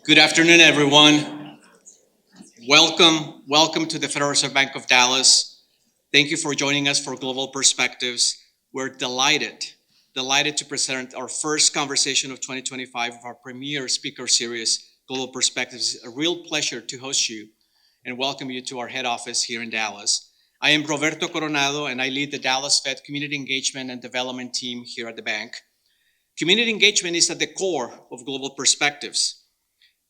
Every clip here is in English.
Good afternoon, everyone. Welcome to the Federal Reserve Bank of Dallas. Thank you for joining us for Global Perspectives. We're delighted to present our first conversation of 2025 of our premier speaker series, Global Perspectives. It's a real pleasure to host you and welcome you to our head office here in Dallas. I am Roberto Coronado, and I lead the Dallas Fed Community Engagement and Development team here at the bank. Community engagement is at the core of Global Perspectives.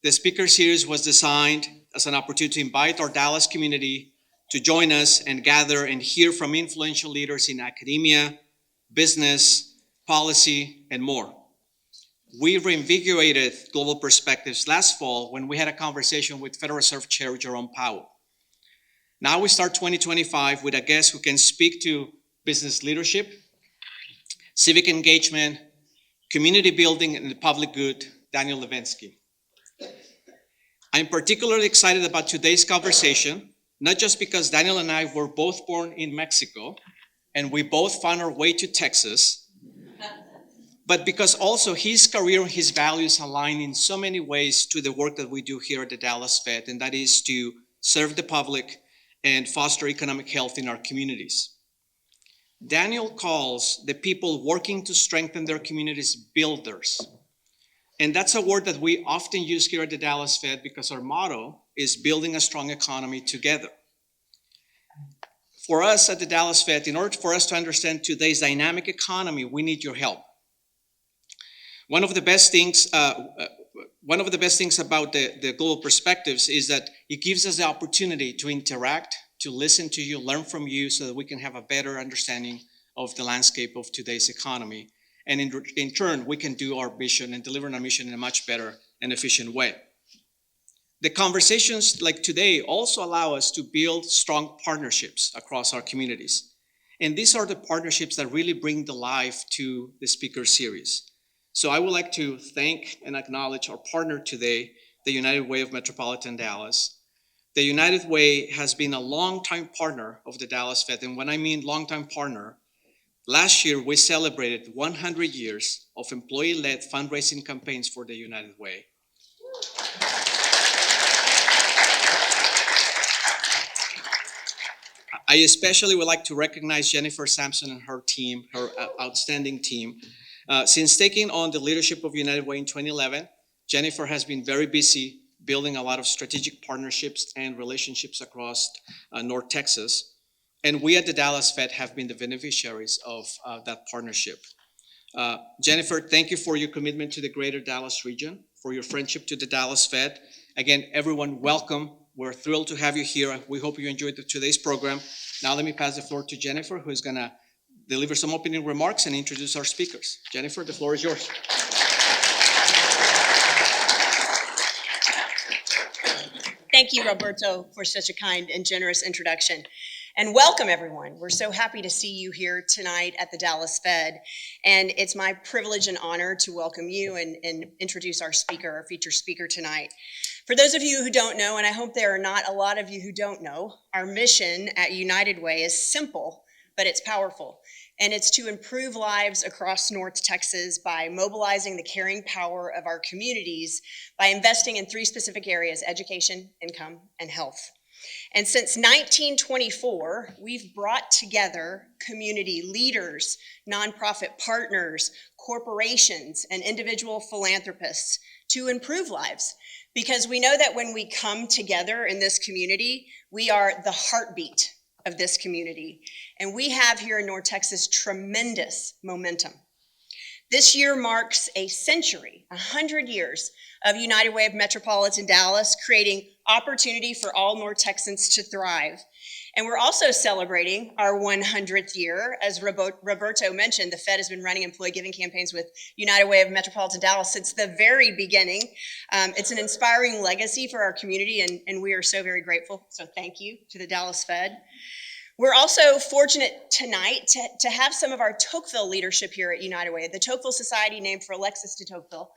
The speaker series was designed as an opportunity to invite our Dallas community to join us and gather and hear from influential leaders in academia, business, policy, and more. We reinvigorated Global Perspectives last fall when we had a conversation with Federal Reserve Chair Jerome Powell. Now we start 2025 with a guest who can speak to business leadership, civic engagement, community building, and the public good, Daniel Lubetzky. I'm particularly excited about today's conversation, not just because Daniel and I were both born in Mexico and we both found our way to Texas, but because also his career and his values align in so many ways to the work that we do here at the Dallas Fed, and that is to serve the public and foster economic health in our communities. Daniel calls the people working to strengthen their communities builders. And that's a word that we often use here at the Dallas Fed because our motto is building a strong economy together. For us at the Dallas Fed, in order for us to understand today's dynamic economy, we need your help. One of the best things about the Global Perspectives is that it gives us the opportunity to interact, to listen to you, learn from you, so that we can have a better understanding of the landscape of today's economy. And in turn, we can do our mission and deliver our mission in a much better and efficient way. The conversations like today also allow us to build strong partnerships across our communities. And these are the partnerships that really bring the life to the speaker series. So I would like to thank and acknowledge our partner today, the United Way of Metropolitan Dallas. The United Way has been a longtime partner of the Dallas Fed. And when I mean longtime partner, last year, we celebrated 100 years of employee-led fundraising campaigns for the United Way. I especially would like to recognize Jennifer Sampson and her team, her outstanding team. Since taking on the leadership of United Way in 2011, Jennifer has been very busy building a lot of strategic partnerships and relationships across North Texas. And we at the Dallas Fed have been the beneficiaries of that partnership. Jennifer, thank you for your commitment to the greater Dallas region, for your friendship to the Dallas Fed. Again, everyone, welcome. We're thrilled to have you here. We hope you enjoyed today's program. Now let me pass the floor to Jennifer, who is going to deliver some opening remarks and introduce our speakers. Jennifer, the floor is yours. Thank you, Roberto, for such a kind and generous introduction. And welcome, everyone. We're so happy to see you here tonight at the Dallas Fed. And it's my privilege and honor to welcome you and introduce our speaker, our featured speaker tonight. For those of you who don't know, and I hope there are not a lot of you who don't know, our mission at United Way is simple, but it's powerful. And it's to improve lives across North Texas by mobilizing the caring power of our communities by investing in three specific areas: education, income, and health. And since 1924, we've brought together community leaders, nonprofit partners, corporations, and individual philanthropists to improve lives. Because we know that when we come together in this community, we are the heartbeat of this community. And we have here in North Texas tremendous momentum. This year marks a century, 100 years of United Way of Metropolitan Dallas, creating opportunity for all North Texans to thrive. And we're also celebrating our 100th year. As Roberto mentioned, the Fed has been running employee giving campaigns with United Way of Metropolitan Dallas since the very beginning. It's an inspiring legacy for our community, and we are so very grateful. So thank you to the Dallas Fed. We're also fortunate tonight to have some of our Tocqueville leadership here at United Way, the Tocqueville Society named for Alexis de Tocqueville,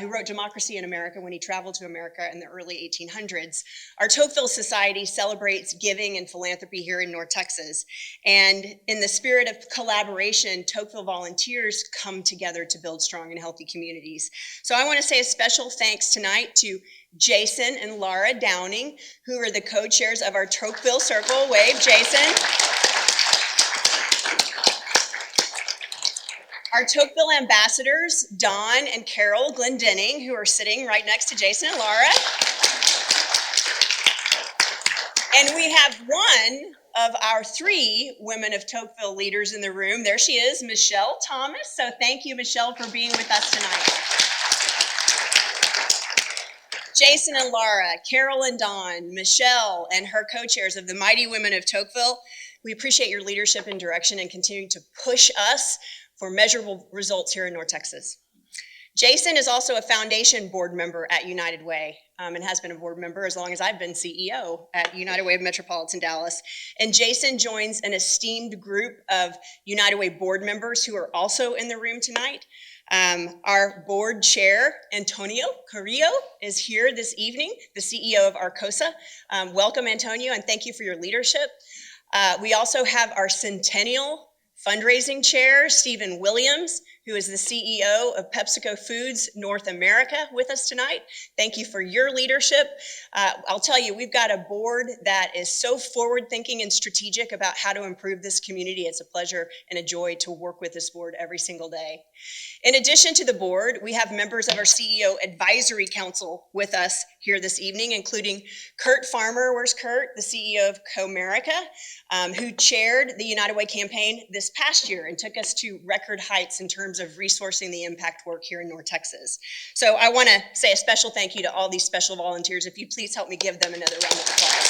who wrote Democracy in America when he traveled to America in the early 1800s. Our Tocqueville Society celebrates giving and philanthropy here in North Texas. And in the spirit of collaboration, Tocqueville volunteers come together to build strong and healthy communities. So I want to say a special thanks tonight to Jason and Laura Downing, who are the co-chairs of our Tocqueville Circle. Wave, Jason. Our Tocqueville ambassadors, Don and Carol Glendenning, who are sitting right next to Jason and Laura. And we have one of our 3 women of Tocqueville leaders in the room. There she is, Michelle Thomas. So thank you, Michelle, for being with us tonight. Jason and Laura, Carol and Dawn, Michelle, and her co-chairs of the Mighty Women of Tocqueville, we appreciate your leadership and direction and continue to push us for measurable results here in North Texas. Jason is also a foundation board member at United Way and has been a board member as long as I've been CEO at United Way of Metropolitan Dallas. And Jason joins an esteemed group of United Way board members who are also in the room tonight. Our board chair, Antonio Carrillo, is here this evening, the CEO of Arcosa. Welcome, Antonio, and thank you for your leadership. We also have our Centennial Fundraising Chair, Stephen Williams, who is the CEO of PepsiCo Foods North America, with us tonight. Thank you for your leadership. I'll tell you, we've got a board that is so forward-thinking and strategic about how to improve this community. It's a pleasure and a joy to work with this board every single day. In addition to the board, we have members of our CEO Advisory Council with us here this evening, including Kurt Farmer. Where's Kurt? The CEO of Comerica, who chaired the United Way campaign this past year and took us to record heights in terms of resourcing the impact work here in North Texas. So I want to say a special thank you to all these special volunteers. If you please help me give them another round of applause.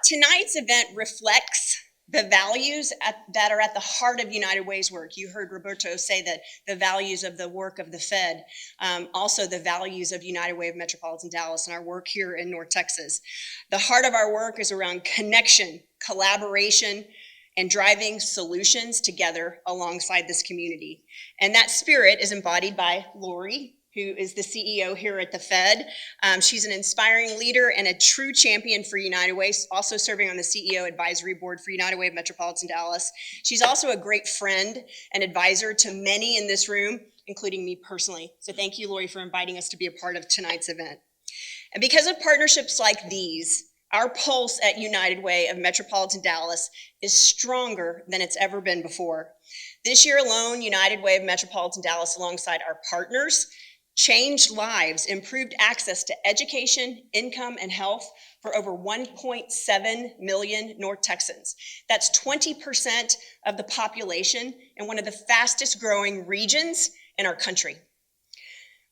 Tonight's event reflects the values that are at the heart of United Way's work. You heard Roberto say that the values of the work of the Fed, also the values of United Way of Metropolitan Dallas and our work here in North Texas. The heart of our work is around connection, collaboration, and driving solutions together alongside this community. And that spirit is embodied by Lori, who is the CEO here at the Fed. She's an inspiring leader and a true champion for United Way, also serving on the CEO Advisory Board for United Way of Metropolitan Dallas. She's also a great friend and advisor to many in this room, including me personally. So thank you, Lori, for inviting us to be a part of tonight's event. And because of partnerships like these, our pulse at United Way of Metropolitan Dallas is stronger than it's ever been before. This year alone, United Way of Metropolitan Dallas, alongside our partners, changed lives, improved access to education, income, and health for over 1.7 million North Texans. That's 20% of the population in one of the fastest growing regions in our country.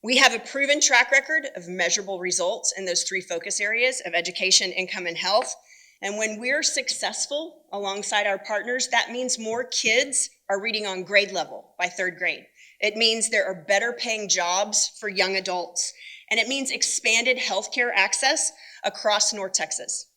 We have a proven track record of measurable results in those 3 focus areas of education, income, and health. And when we're successful alongside our partners, that means more kids are reading on grade level by 3rd grade. It means there are better paying jobs for young adults, and it means expanded healthcare access across North Texas.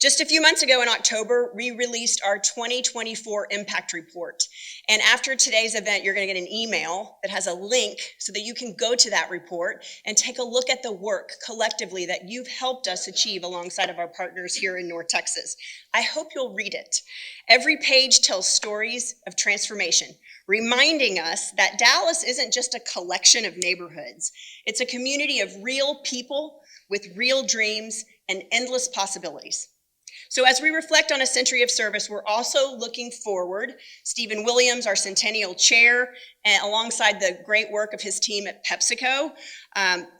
Just a few months ago in October, we released our 2024 impact report. And after today's event, you're going to get an email that has a link so that you can go to that report and take a look at the work collectively that you've helped us achieve alongside of our partners here in North Texas. I hope you'll read it. Every page tells stories of transformation, reminding us that Dallas isn't just a collection of neighborhoods. It's a community of real people with real dreams and endless possibilities. So as we reflect on a century of service, we're also looking forward. Stephen Williams, our Centennial Chair, and alongside the great work of his team at PepsiCo,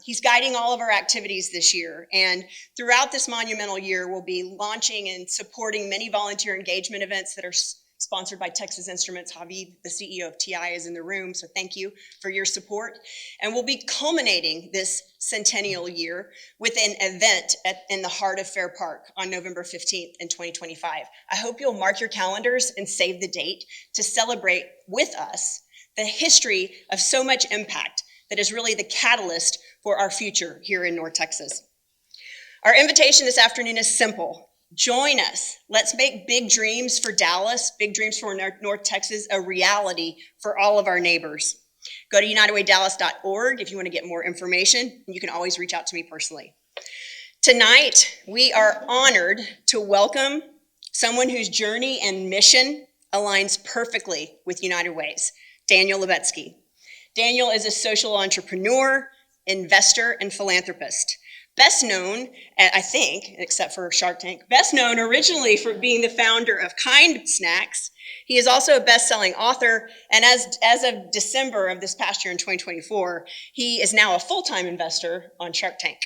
he's guiding all of our activities this year. And throughout this monumental year, we'll be launching and supporting many volunteer engagement events that are sponsored by Texas Instruments. Javi, the CEO of TI, is in the room, so thank you for your support. And we'll be culminating this centennial year with an event in the heart of Fair Park on November 15th in 2025. I hope you'll mark your calendars and save the date to celebrate with us the history of so much impact that is really the catalyst for our future here in North Texas. Our invitation this afternoon is simple. Join us. Let's make big dreams for Dallas, big dreams for North Texas, a reality for all of our neighbors. Go to unitedwaydallas.org if you want to get more information. You can always reach out to me personally. Tonight, we are honored to welcome someone whose journey and mission aligns perfectly with United Ways, Daniel Lubetzky. Daniel is a social entrepreneur, investor, and philanthropist. Best known, I think, except for Shark Tank, best known originally for being the founder of Kind Snacks. He is also a best-selling author, and as of December of this past year in 2024, he is now a full-time investor on Shark Tank.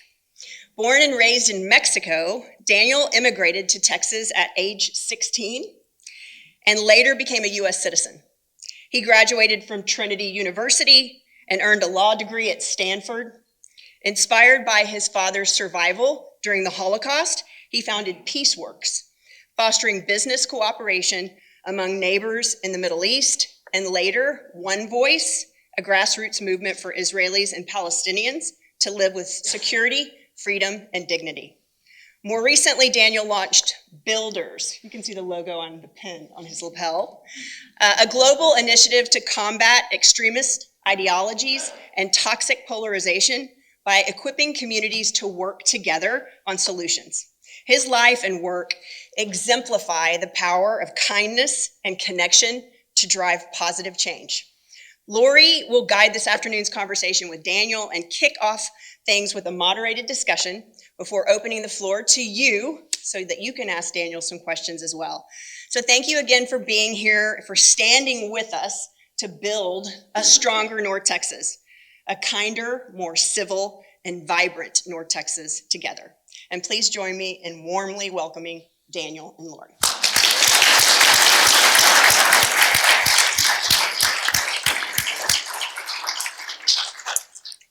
Born and raised in Mexico, Daniel immigrated to Texas at age 16 and later became a U.S. citizen. He graduated from Trinity University and earned a law degree at Stanford. Inspired by his father's survival during the Holocaust, he founded PeaceWorks, fostering business cooperation among neighbors in the Middle East, and later One Voice, a grassroots movement for Israelis and Palestinians to live with security, freedom, and dignity. More recently, Daniel launched Builders. You can see the logo on the pin on his lapel, a global initiative to combat extremist ideologies and toxic polarization by equipping communities to work together on solutions. His life and work exemplify the power of kindness and connection to drive positive change. Lori will guide this afternoon's conversation with Daniel and kick off things with a moderated discussion before opening the floor to you so that you can ask Daniel some questions as well. So thank you again for being here, for standing with us to build a stronger North Texas, a kinder, more civil, and vibrant North Texas together. And please join me in warmly welcoming Daniel and Lori.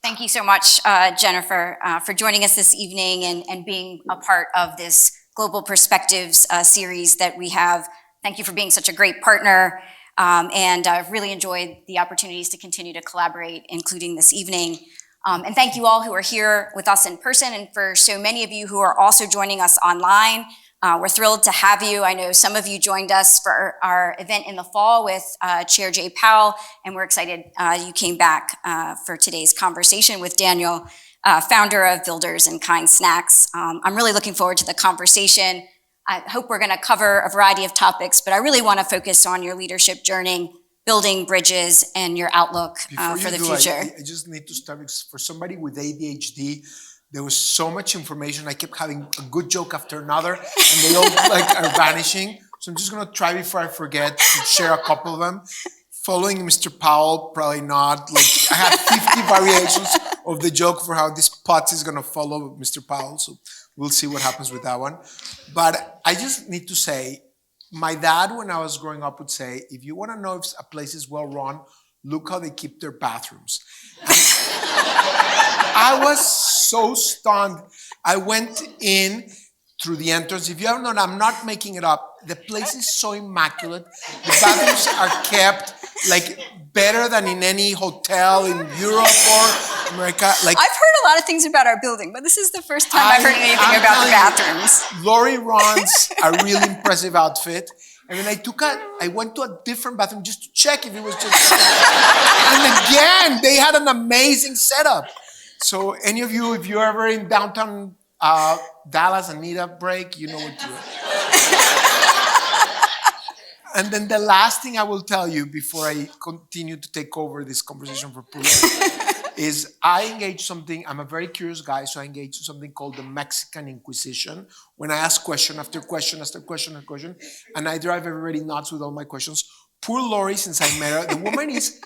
Thank you so much, Jennifer, for joining us this evening and being a part of this Global Perspectives series that we have. Thank you for being such a great partner, and I've really enjoyed the opportunities to continue to collaborate, including this evening. And thank you all who are here with us in person, and for so many of you who are also joining us online. We're thrilled to have you. I know some of you joined us for our event in the fall with Chair Jay Powell, and we're excited you came back for today's conversation with Daniel, founder of Builders and Kind Snacks. I'm really looking forward to the conversation. I hope we're going to cover a variety of topics, but I really want to focus on your leadership journey, building bridges, and your outlook for the future. I just need to start because for somebody with ADHD, there was so much information. I kept having a good joke after another, and they all are vanishing. So I'm just gonna try before I forget to share a couple of them. Following Mr. Powell, probably not. I have 50 variations of the joke for how this putz is gonna follow Mr. Powell. So we'll see what happens with that one. But I just need to say, my dad, when I was growing up, would say, if you wanna know if a place is well run, look how they keep their bathrooms. I was so stunned. I went in through the entrance. If you haven't known, I'm not making it up. The place is so immaculate. The bathrooms are kept better than in any hotel in Europe or America. I've heard a lot of things about our building, but this is the first time I've heard anything about the bathrooms. Lori runs a really impressive outfit. And then I went to a different bathroom just to check if it was just. And again, they had an amazing setup. So any of you, if you're ever in downtown Dallas and need a break, you know what to do. And then the last thing I will tell you before I continue to take over this conversation for Pula is I engage something, I'm a very curious guy, so I engage in something called the Mexican Inquisition, when I ask question after question after question after question, and I drive everybody nuts with all my questions. Poor Lori, since I met her, the woman is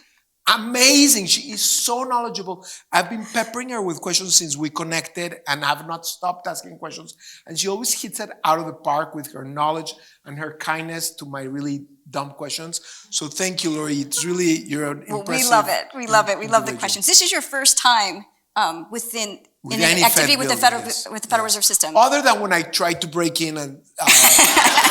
amazing. She is so knowledgeable. I've been peppering her with questions since we connected and have not stopped asking questions. And she always hits it out of the park with her knowledge and her kindness to my really dumb questions. So thank you, Lori. It's really, you're an impressive. We love it. We love it. We love the questions. This is your first time within in an activity with the Federal Reserve System. Other than when I tried to break in at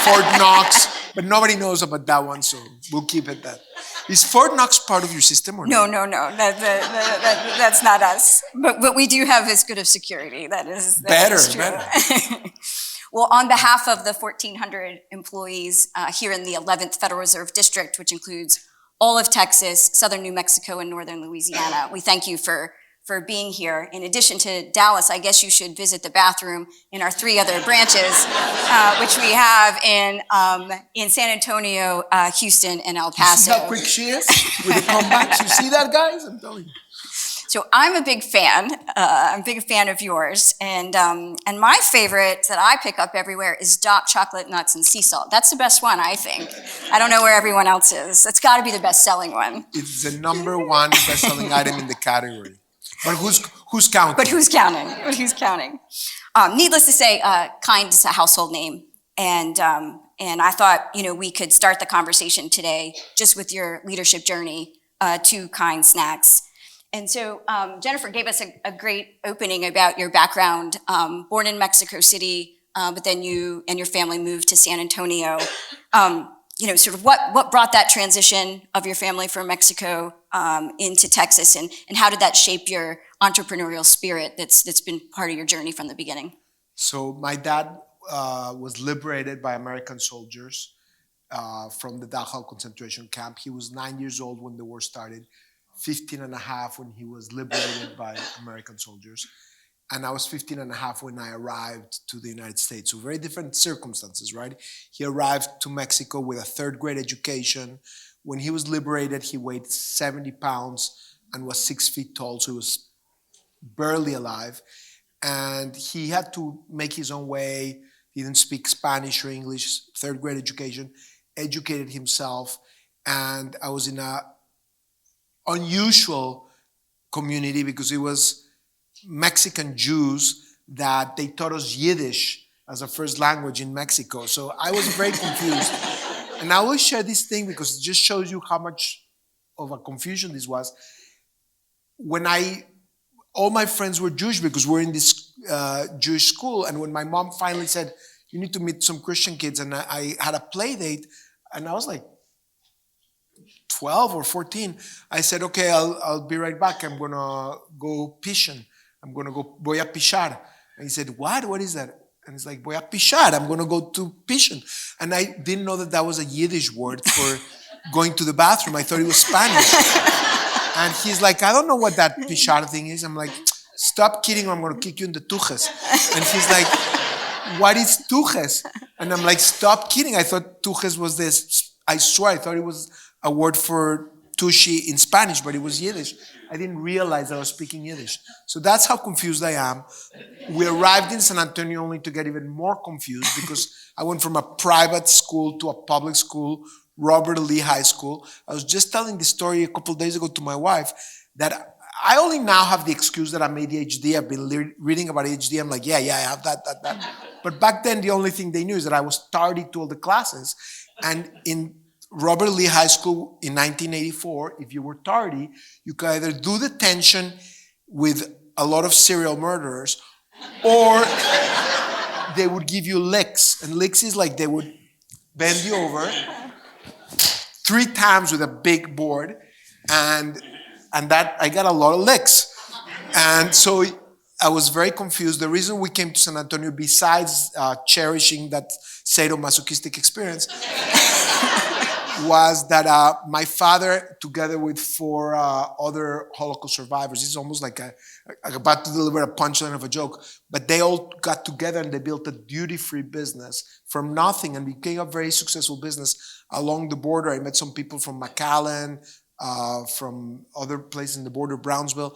Fort Knox, but nobody knows about that one, so we'll keep it that. Is Fort Knox part of your system or no? not? No. That's not us. But we do have as good of security. That is better. true. Well, on behalf of the 1,400 employees here in the 11th Federal Reserve District, which includes all of Texas, southern New Mexico, and northern Louisiana, we thank you for being here. In addition to Dallas, I guess you should visit the bathroom in our 3 other branches, which we have in San Antonio, Houston, and El Paso. You see how quick she is with the comebacks? You see that, guys? I'm telling you. So I'm a big fan. I'm a big fan of yours, and my favorite that I pick up everywhere is Dot Chocolate Nuts and Sea Salt. That's the best one, I think. I don't know where everyone else is. That's got to be the best-selling one. It's the #1 best-selling item in the category. But who's counting? But who's counting? Needless to say, Kind is a household name, and I thought we could start the conversation today just with your leadership journey to Kind Snacks. And so Jennifer gave us a great opening about your background, born in Mexico City, but then you and your family moved to San Antonio. Sort of what brought that transition of your family from Mexico into Texas, and how did that shape your entrepreneurial spirit that's been part of your journey from the beginning? So my dad was liberated by American soldiers from the Dachau concentration camp. He was 9 years old when the war started, 15 and a half when he was liberated by American soldiers. And I was 15 and a half when I arrived to the United States. So very different circumstances, right? He arrived to Mexico with a 3rd grade education. When he was liberated, he weighed 70 pounds and was 6 feet tall, so he was barely alive. And he had to make his own way. He didn't speak Spanish or English, 3rd grade education, educated himself. And I was in a unusual community because it was Mexican Jews that they taught us Yiddish as a first language in Mexico. So I was very confused. And I always share this thing because it just shows you how much of a confusion this was. All my friends were Jewish because we're in this Jewish school. And when my mom finally said, you need to meet some Christian kids, and I had a play date, and I was like 12 or 14. I said, okay, I'll be right back. I'm gonna go fishing. Voy a pichar. And he said, what is that? And it's like, voy a pichar. I'm gonna go to fishing. And I didn't know that was a Yiddish word for going to the bathroom. I thought it was Spanish. And he's like, I don't know what that pichar thing is. I'm like, stop kidding or I'm gonna kick you in the tuches. And he's like, what is tuches? And I'm like, stop kidding. I thought tuches was this. I swear, I thought it was a word for tushy in Spanish, but it was Yiddish. I didn't realize I was speaking Yiddish. So that's how confused I am. We arrived in San Antonio only to get even more confused because I went from a private school to a public school, Robert Lee High School. I was just telling this story a couple of days ago to my wife that I only now have the excuse that I'm ADHD. I've been reading about ADHD. I'm like, yeah, I have that. But back then, the only thing they knew is that I was tardy to all the classes. And in Robert Lee High School in 1984, if you were tardy, you could either do detention with a lot of serial murderers, or they would give you licks. And licks is like they would bend you over 3 times with a big board, and that I got a lot of licks. And so I was very confused. The reason we came to San Antonio, besides cherishing that sadomasochistic experience, was that my father, together with 4 other Holocaust survivors, this is almost like I'm about to deliver a punchline of a joke, but they all got together and they built a duty-free business from nothing and became a very successful business along the border. I met some people from McAllen, from other places in the border, Brownsville.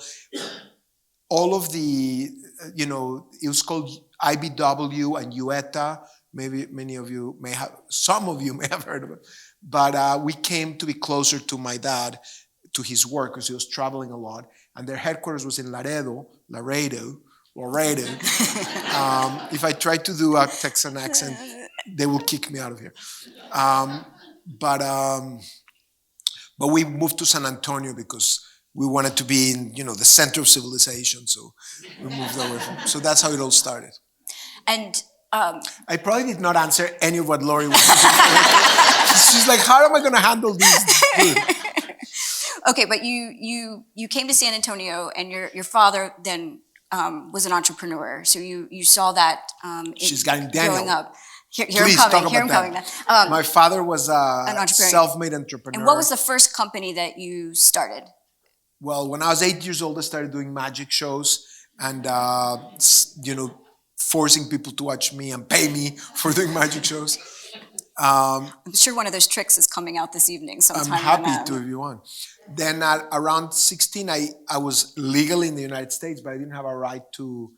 All of the, it was called IBW and UETA. Maybe some of you may have heard of it. But we came to be closer to my dad, to his work, because he was traveling a lot. And their headquarters was in Laredo. If I try to do a Texan accent, they will kick me out of here. But we moved to San Antonio because we wanted to be in, the center of civilization. So we moved away from. So that's how it all started. And I probably did not answer any of what Lori was saying. She's like, how am I going to handle these? Okay, but you came to San Antonio, and your father then was an entrepreneur. So you saw that She's got him, Daniel. growing up. Here Please I'm talk coming. Here I'm about coming. that. My father was a entrepreneur. self-made entrepreneur. And what was the first company that you started? Well, when I was 8 years old, I started doing magic shows and, forcing people to watch me and pay me for doing magic shows. I'm sure one of those tricks is coming out this evening sometime. I'm happy to if you want. Then at around 16, I was legally in the United States, but I didn't have a right to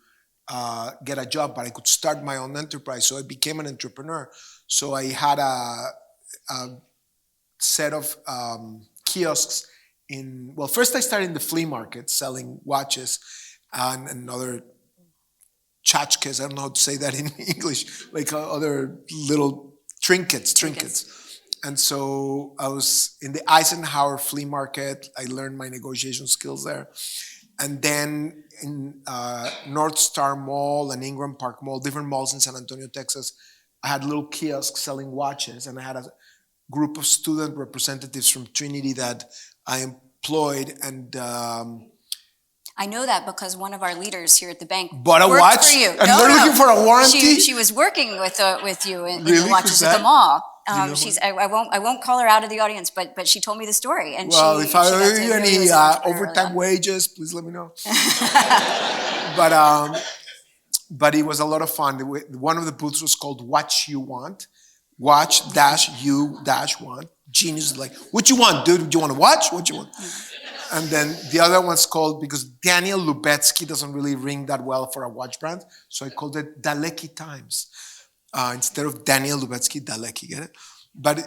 get a job, but I could start my own enterprise. So I became an entrepreneur. So I had a set of kiosks first I started in the flea market selling watches and other tchotchkes. I don't know how to say that in English, like other little trinkets. And so I was in the Eisenhower flea market. I learned my negotiation skills there. And then in North Star Mall and Ingram Park Mall, different malls in San Antonio, Texas, I had little kiosks selling watches. And I had a group of student representatives from Trinity that I employed. And I know that because one of our leaders here at the bank bought a worked watch? for you. And they're looking for a warranty? She was working with you in Really? the watches Who's at the that? mall. Do you know I won't call her out of the audience, but she told me the story. And Well, she if I got owe to you really any was an entrepreneur. overtime wages, please let me know. But it was a lot of fun. One of the booths was called Watch You Want. Watch dash you dash want. Genius is like, what you want, dude? Do you want to watch? What you want? And then the other one's called, because Daniel Lubetzky doesn't really ring that well for a watch brand, so I called it Daleki Times. Instead of Daniel Lubetzky, Daleki, get it? But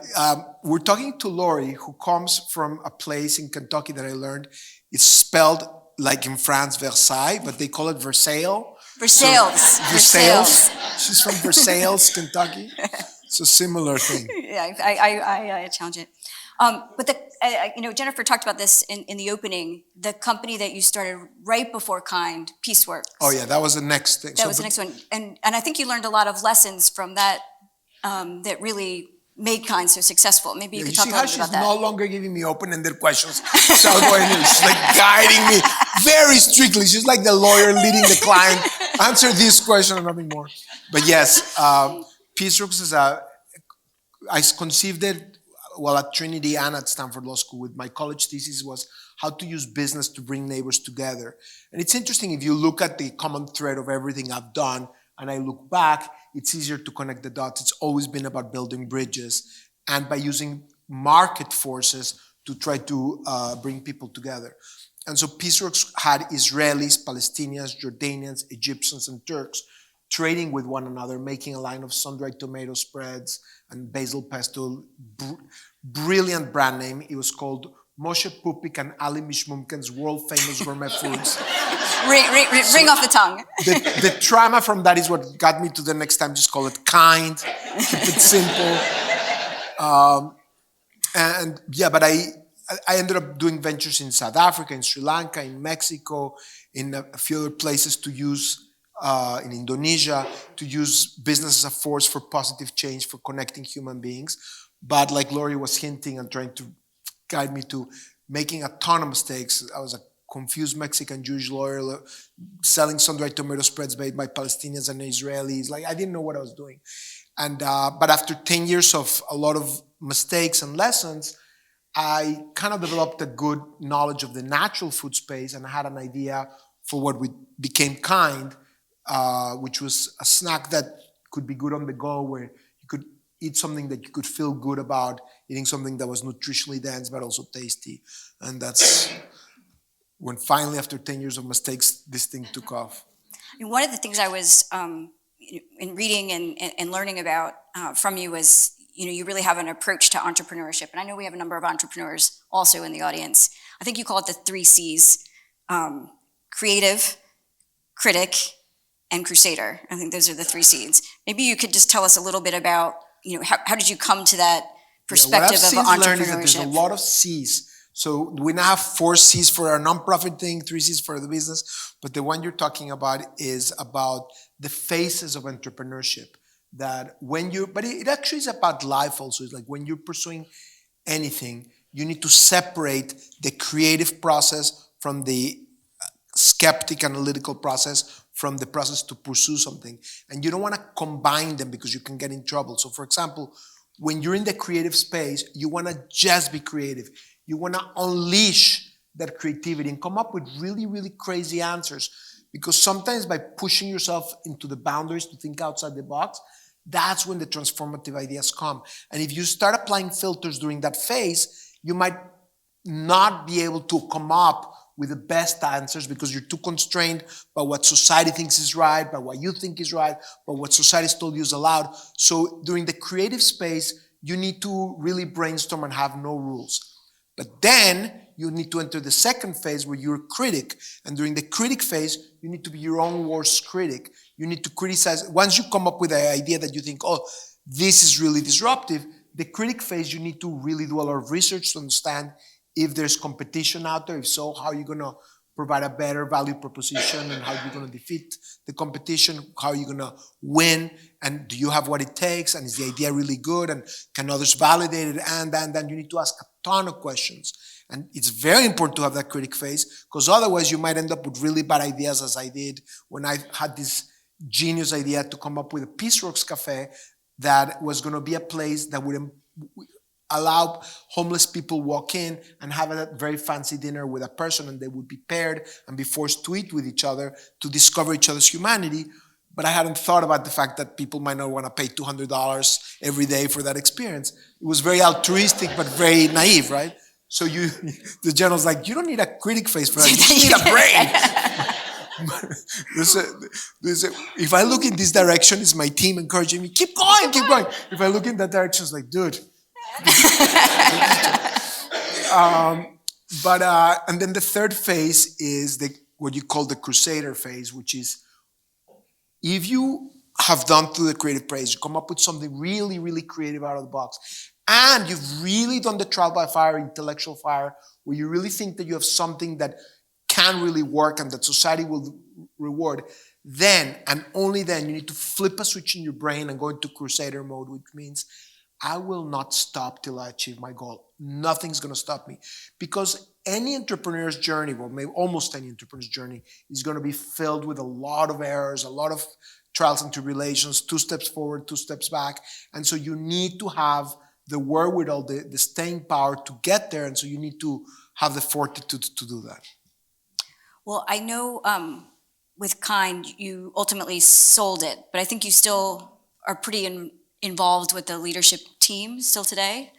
we're talking to Lori, who comes from a place in Kentucky that I learned is spelled like in France, Versailles, but they call it Versailles. Versailles. Versailles. She's from Versailles, Kentucky. It's a similar thing. Yeah, I challenge it. But Jennifer talked about this in the opening. The company that you started right before Kind, Peaceworks. Oh yeah, that was the next thing. That was the next one, and I think you learned a lot of lessons from that that really made Kind so successful. Maybe you could talk a little bit about She's that. no longer giving me open-ended questions. So she's like guiding me very strictly. She's like the lawyer leading the client. Answer this question and nothing more. But yes, Peaceworks is I conceived it while at Trinity and at Stanford Law School. With my college thesis was how to use business to bring neighbors together. And it's interesting if you look at the common thread of everything I've done and I look back, it's easier to connect the dots. It's always been about building bridges and by using market forces to try to bring people together. And so Peaceworks had Israelis, Palestinians, Jordanians, Egyptians, and Turks trading with one another, making a line of sun-dried tomato spreads and basil pesto. Brilliant brand name. It was called Moshe Pupik and Ali Mishmumken's world-famous gourmet foods. Ring off the tongue. The trauma from that is what got me to the next time. Just call it Kind, keep it simple. But I ended up doing ventures in South Africa, in Sri Lanka, in Mexico, in a few other places to use, in Indonesia, to use business as a force for positive change, for connecting human beings. But like Lori was hinting and trying to guide me to making a ton of mistakes. I was a confused Mexican Jewish lawyer selling sun-dried tomato spreads made by Palestinians and Israelis. Like I didn't know what I was doing. And but after 10 years of a lot of mistakes and lessons, I kind of developed a good knowledge of the natural food space, and I had an idea for what became Kind, which was a snack that could be good on the go, where you could eat something that you could feel good about, eating something that was nutritionally dense but also tasty. And that's when finally, after 10 years of mistakes, this thing took off. One of the things I was in reading and learning about from you was, you really have an approach to entrepreneurship. And I know we have a number of entrepreneurs also in the audience. I think you call it the 3 C's, creative, critic, and crusader. I think those are the 3 C's. Maybe you could just tell us a little bit about, how did you come to that perspective of what I've learned is that entrepreneurship? there's a lot of C's. So we now have 4 C's for our nonprofit thing, 3 C's for the business. But the one you're talking about is about the phases of entrepreneurship. But it actually is about life also. It's like when you're pursuing anything, you need to separate the creative process from the skeptic analytical process from the process to pursue something. And you don't want to combine them because you can get in trouble. So for example, when you're in the creative space, you want to just be creative. You want to unleash that creativity and come up with really, really crazy answers. Because sometimes by pushing yourself into the boundaries to think outside the box, that's when the transformative ideas come. And if you start applying filters during that phase, you might not be able to come up with the best answers because you're too constrained by what society thinks is right, by what you think is right, by what society's told you is allowed. So during the creative space, you need to really brainstorm and have no rules. But then you need to enter the second phase where you're a critic. And during the critic phase, you need to be your own worst critic. You need to criticize. Once you come up with an idea that you think, oh, this is really disruptive, the critic phase, you need to really do a lot of research to understand if there's competition out there. If so, how are you going to provide a better value proposition, and how are you going to defeat the competition? How are you going to win? And do you have what it takes? And is the idea really good? And can others validate it? And then you need to ask a ton of questions. And it's very important to have that critic phase, because otherwise you might end up with really bad ideas, as I did when I had this genius idea to come up with a Peace Works Cafe that was going to be a place that would allow homeless people walk in and have a very fancy dinner with a person, and they would be paired and be forced to eat with each other to discover each other's humanity. But I hadn't thought about the fact that people might not want to pay $200 every day for that experience. It was very altruistic, but very naive, right? So the general's like, you don't need a critic face for that. You just need a brain. If I look in this direction, it's my team encouraging me, keep going, keep going. If I look in that direction, it's like, dude. And then the third phase is what you call the crusader phase, which is if you have done through the creative phase, you come up with something really, really creative out of the box, and you've really done the trial by fire, intellectual fire, where you really think that you have something that can really work and that society will reward, then and only then you need to flip a switch in your brain and go into crusader mode, which means I will not stop till I achieve my goal. Nothing's going to stop me. Because any entrepreneur's journey, well, maybe almost any entrepreneur's journey, is going to be filled with a lot of errors, a lot of trials and tribulations, 2 steps forward, 2 steps back. And so you need to have the wherewithal, the staying power to get there. And so you need to have the fortitude to do that. Well, I know with Kind, you ultimately sold it, but I think you still are pretty involved with the leadership team still today?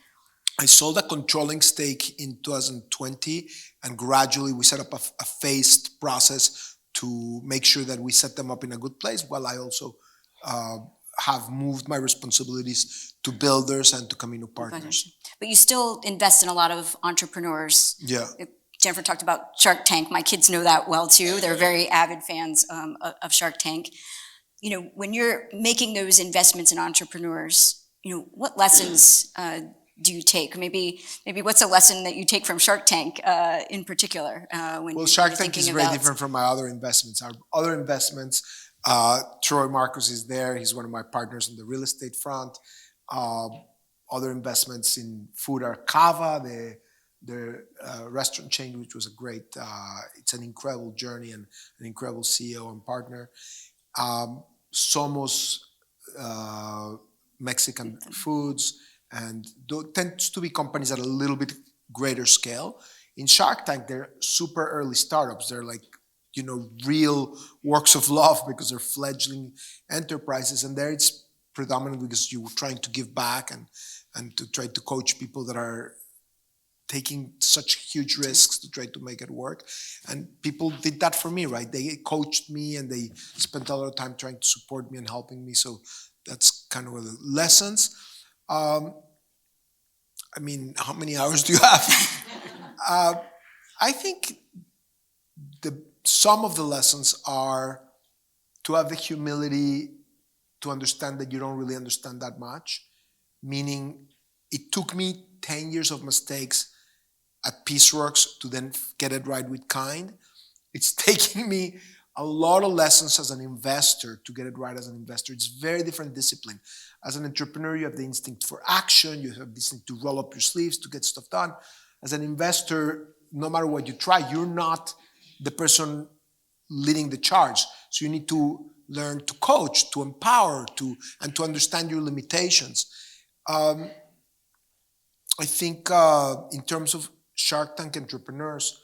I sold a controlling stake in 2020, and gradually we set up a phased process to make sure that we set them up in a good place, while I also have moved my responsibilities to builders and to Camino partners. But you still invest in a lot of entrepreneurs. Yeah. Jennifer talked about Shark Tank. My kids know that well too. They're very avid fans of Shark Tank. You know, when you're making those investments in entrepreneurs, you know, what lessons do you take? Maybe what's a lesson that you take from Shark Tank in particular? Well, Shark Tank is very different from my other investments. Our other investments, Troy Marcus is there. He's one of my partners on the real estate front. Other investments in food are Cava, the restaurant chain, which was a great, it's an incredible journey and an incredible CEO and partner. Somos Mexican Foods, and tends to be companies at a little bit greater scale. In Shark Tank, they're super early startups. They're like, you know, real works of love because they're fledgling enterprises. And there it's predominantly because you're trying to give back and to try to coach people that are taking such huge risks to try to make it work. And people did that for me, right? They coached me and they spent a lot of time trying to support me and helping me. So that's kind of one of the lessons. I mean, how many hours do you have? I think some of the lessons are to have the humility to understand that you don't really understand that much. Meaning, it took me 10 years of mistakes at Peaceworks to then get it right with Kind. It's taking me a lot of lessons as an investor to get it right as an investor. It's very different discipline. As an entrepreneur, you have the instinct for action. You have the instinct to roll up your sleeves to get stuff done. As an investor, no matter what you try, you're not the person leading the charge. So you need to learn to coach, to empower, and to understand your limitations. Um, I think in terms of Shark Tank entrepreneurs,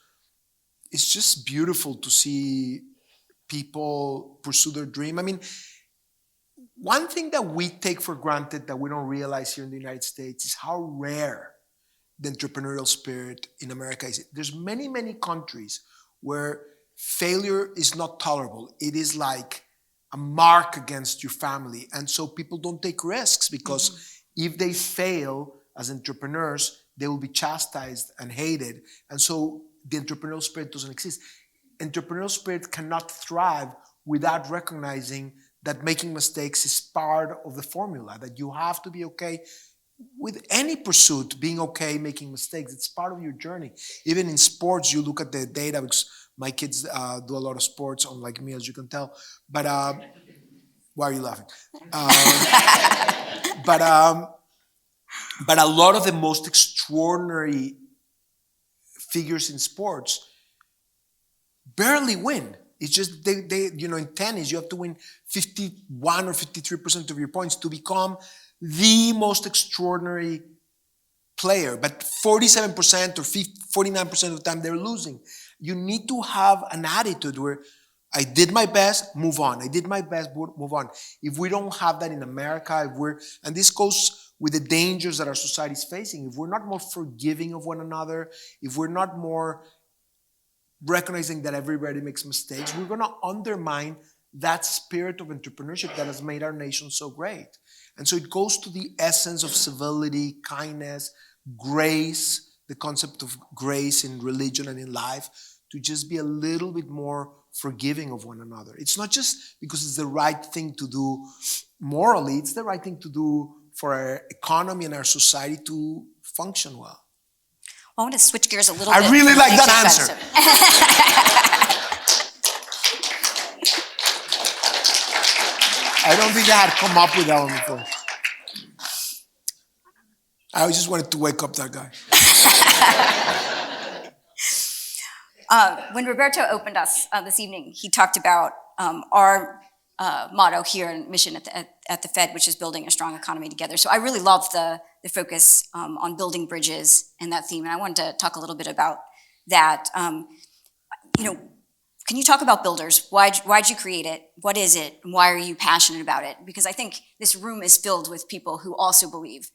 it's just beautiful to see people pursue their dream. I mean, one thing that we take for granted that we don't realize here in the United States is how rare the entrepreneurial spirit in America is. There's many, many countries where failure is not tolerable. It is like a mark against your family. And so people don't take risks because if they fail as entrepreneurs, they will be chastised and hated. And so the entrepreneurial spirit doesn't exist. Entrepreneurial spirit cannot thrive without recognizing that making mistakes is part of the formula, that you have to be okay with any pursuit, being okay making mistakes. It's part of your journey. Even in sports, you look at the data, because my kids do a lot of sports, unlike me, as you can tell. But why are you laughing? But a lot of the most extraordinary figures in sports barely win. It's just they in tennis, you have to win 51 or 53% of your points to become the most extraordinary player. But 47% or 49% of the time they're losing. You need to have an attitude where I did my best, move on. I did my best, move on. If we don't have that in America, and this goes with the dangers that our society is facing, if we're not more forgiving of one another, if we're not more recognizing that everybody makes mistakes, we're going to undermine that spirit of entrepreneurship that has made our nation so great. And so it goes to the essence of civility, kindness, grace, the concept of grace in religion and in life, to just be a little bit more forgiving of one another. It's not just because it's the right thing to do morally, it's the right thing to do for our economy and our society to function well. I want to switch gears a little I bit. really like that answer. I don't think I had come up with that one before. I just wanted to wake up that guy. When Roberto opened us this evening, he talked about our motto here and mission at the Fed, which is building a strong economy together. So I really love the focus on building bridges and that theme. And I wanted to talk a little bit about that. Can you talk about Builders? Why'd you create it? What is it? And why are you passionate about it? Because I think this room is filled with people who also believe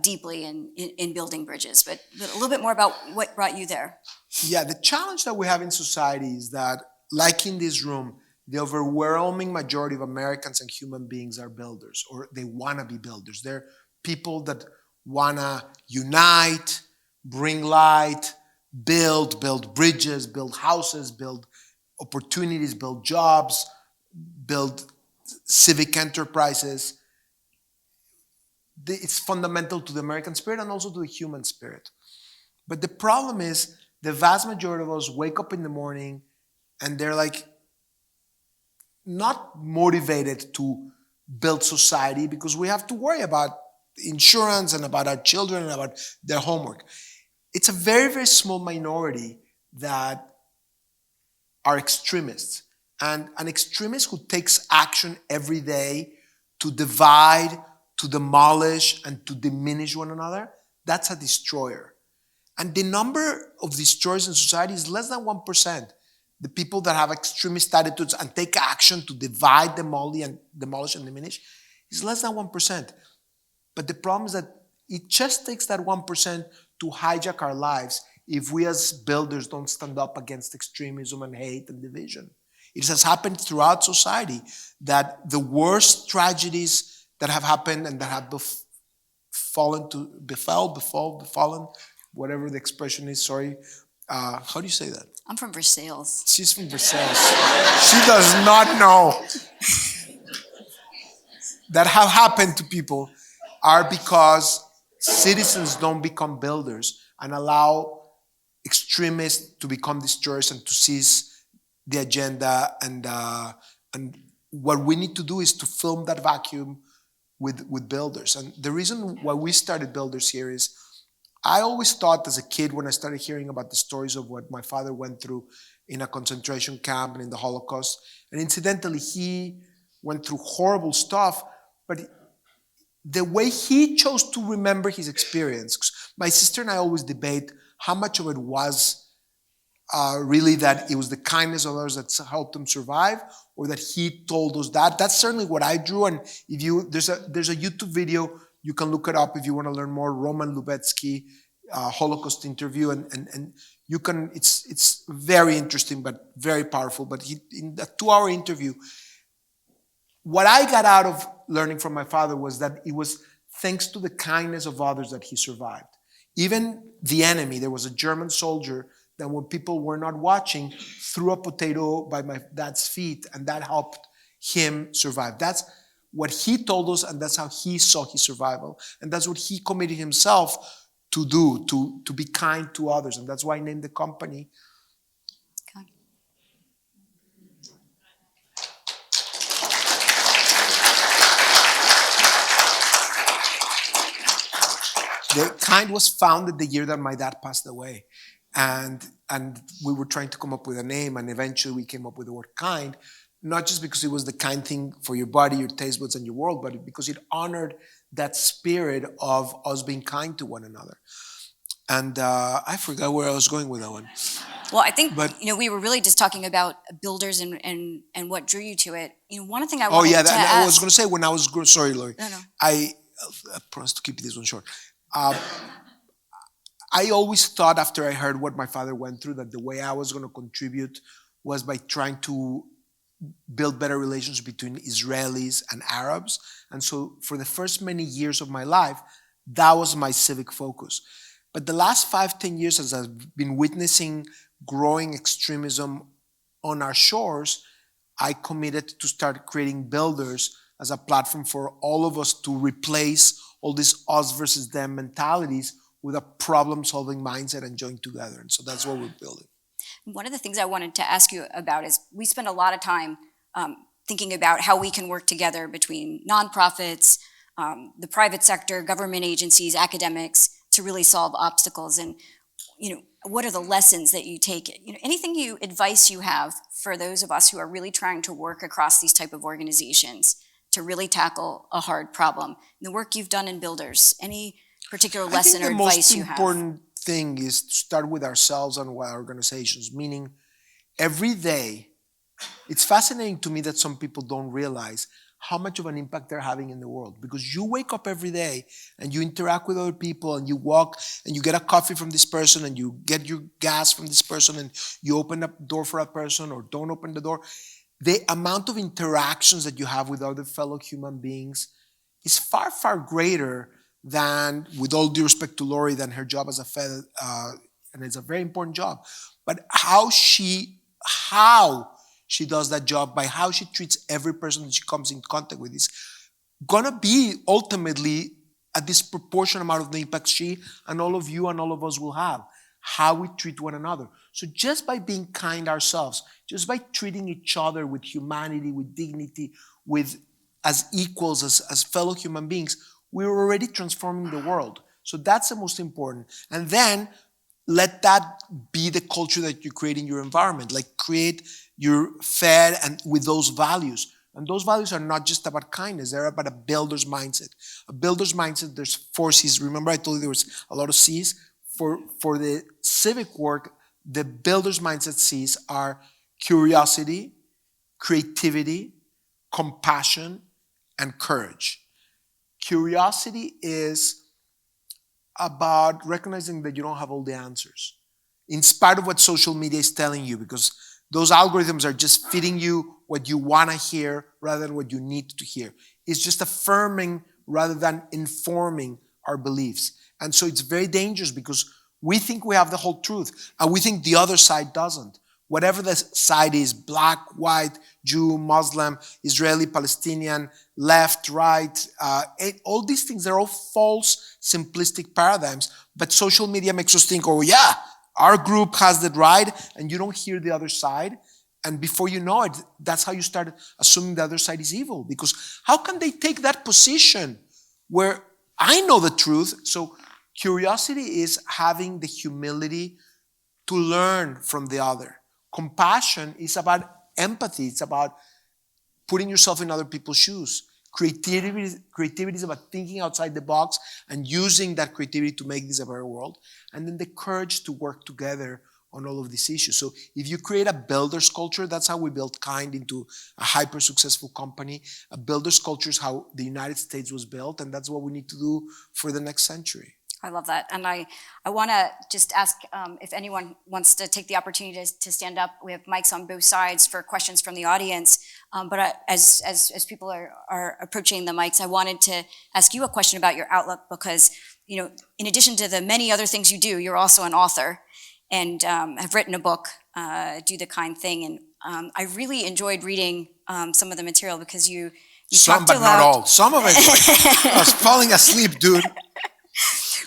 deeply in building bridges. But a little bit more about what brought you there. Yeah, the challenge that we have in society is that, like in this room, the overwhelming majority of Americans and human beings are builders, or they want to be builders. They're people that want to unite, bring light, build bridges, build houses, build opportunities, build jobs, build civic enterprises. It's fundamental to the American spirit and also to the human spirit. But the problem is the vast majority of us wake up in the morning and they're like not motivated to build society because we have to worry about insurance and about our children and about their homework. It's a very, very small minority that are extremists. And an extremist who takes action every day to divide, to demolish, and to diminish one another, that's a destroyer. And the number of destroyers in society is less than 1%. The people that have extremist attitudes and take action to divide, demolish, and diminish is less than 1%. But the problem is that it just takes that 1% to hijack our lives if we as builders don't stand up against extremism and hate and division. It has happened throughout society that the worst tragedies that have happened and that have befallen, whatever the expression is, sorry. How do you say that? I'm from Brussels. She's from Brussels. She does not know. That have happened to people are because citizens don't become builders and allow extremists to become destroyers and to seize the agenda. And what we need to do is to fill that vacuum with builders. And the reason why we started Builders here is I always thought as a kid when I started hearing about the stories of what my father went through in a concentration camp and in the Holocaust, and incidentally, he went through horrible stuff, but the way he chose to remember his experience, 'cause my sister and I always debate how much of it was really that it was the kindness of others that helped him survive, or that he told us that. That's certainly what I drew. And if you there's a YouTube video, you can look it up if you want to learn more. Roman Lubetzky, Holocaust interview, and you can. It's very interesting, but very powerful. But in the 2-hour interview, what I got out of learning from my father was that it was thanks to the kindness of others that he survived. Even the enemy, there was a German soldier that when people were not watching, threw a potato by my dad's feet, and that helped him survive. That's what he told us, and that's how he saw his survival. And that's what he committed himself to do, to be kind to others. And that's why I named the company. The Kind was founded the year that my dad passed away. And we were trying to come up with a name, and eventually we came up with the word kind, not just because it was the kind thing for your body, your taste buds, and your world, but because it honored that spirit of us being kind to one another. And I forgot where I was going with that one. Well, I think, But- we were really just talking about builders and what drew you to it. One thing I Oh wanted yeah, to I was ask. going to say when I was sorry, Lori. No. I promised to keep this one short. I always thought after I heard what my father went through that the way I was going to contribute was by trying to build better relations between Israelis and Arabs. And so for the first many years of my life, that was my civic focus. But the last 5-10 years, as I've been witnessing growing extremism on our shores, I committed to start creating Builders as a platform for all of us to replace all these us versus them mentalities with a problem-solving mindset and join together. And so that's what we're building. One of the things I wanted to ask you about is we spend a lot of time thinking about how we can work together between nonprofits, the private sector, government agencies, academics to really solve obstacles. And what are the lessons that you take? Anything advice you have for those of us who are really trying to work across these type of organizations to really tackle a hard problem? The work you've done in Builders, any particular lesson or advice you have? I think the most important thing is to start with ourselves and our organizations, meaning every day, it's fascinating to me that some people don't realize how much of an impact they're having in the world, because you wake up every day and you interact with other people and you walk and you get a coffee from this person and you get your gas from this person and you open up the door for a person or don't open the door. The amount of interactions that you have with other fellow human beings is far, far greater than, with all due respect to Lori, than her job as a Fed, and it's a very important job. But how she does that job, by how she treats every person that she comes in contact with, is gonna be ultimately a disproportionate amount of the impact she and all of you and all of us will have. How we treat one another. So just by being kind ourselves, just by treating each other with humanity, with dignity, with as equals, as fellow human beings, we're already transforming the world. So that's the most important. And then let that be the culture that you create in your environment. Like create your Fed and with those values. And those values are not just about kindness, they're about a builder's mindset. A builder's mindset, there's 4 C's. Remember I told you there was a lot of C's? For the civic work, the builder's mindset C's are curiosity, creativity, compassion, and courage. Curiosity is about recognizing that you don't have all the answers, in spite of what social media is telling you, because those algorithms are just feeding you what you want to hear rather than what you need to hear. It's just affirming rather than informing our beliefs. And so it's very dangerous because we think we have the whole truth and we think the other side doesn't. Whatever the side is, black, white, Jew, Muslim, Israeli, Palestinian, left, right, all these things, they're all false, simplistic paradigms. But social media makes us think, oh yeah, our group has that right, and you don't hear the other side. And before you know it, that's how you start assuming the other side is evil. Because how can they take that position where I know the truth? So Curiosity is having the humility to learn from the other. Compassion is about empathy. It's about putting yourself in other people's shoes. Creativity is about thinking outside the box and using that creativity to make this a better world. And then the courage to work together on all of these issues. So if you create a builder's culture, that's how we built Kind into a hyper successful company. A builder's culture is how the United States was built, and that's what we need to do for the next century. I love that. And I want to just ask if anyone wants to take the opportunity to stand up. We have mics on both sides for questions from the audience. But as people are approaching the mics, I wanted to ask you a question about your outlook because, you know, in addition to the many other things you do, you're also an author and have written a book, Do the Kind Thing. And I really enjoyed reading some of the material because you Some, talked but about, not all. Some of it, I was falling asleep, dude.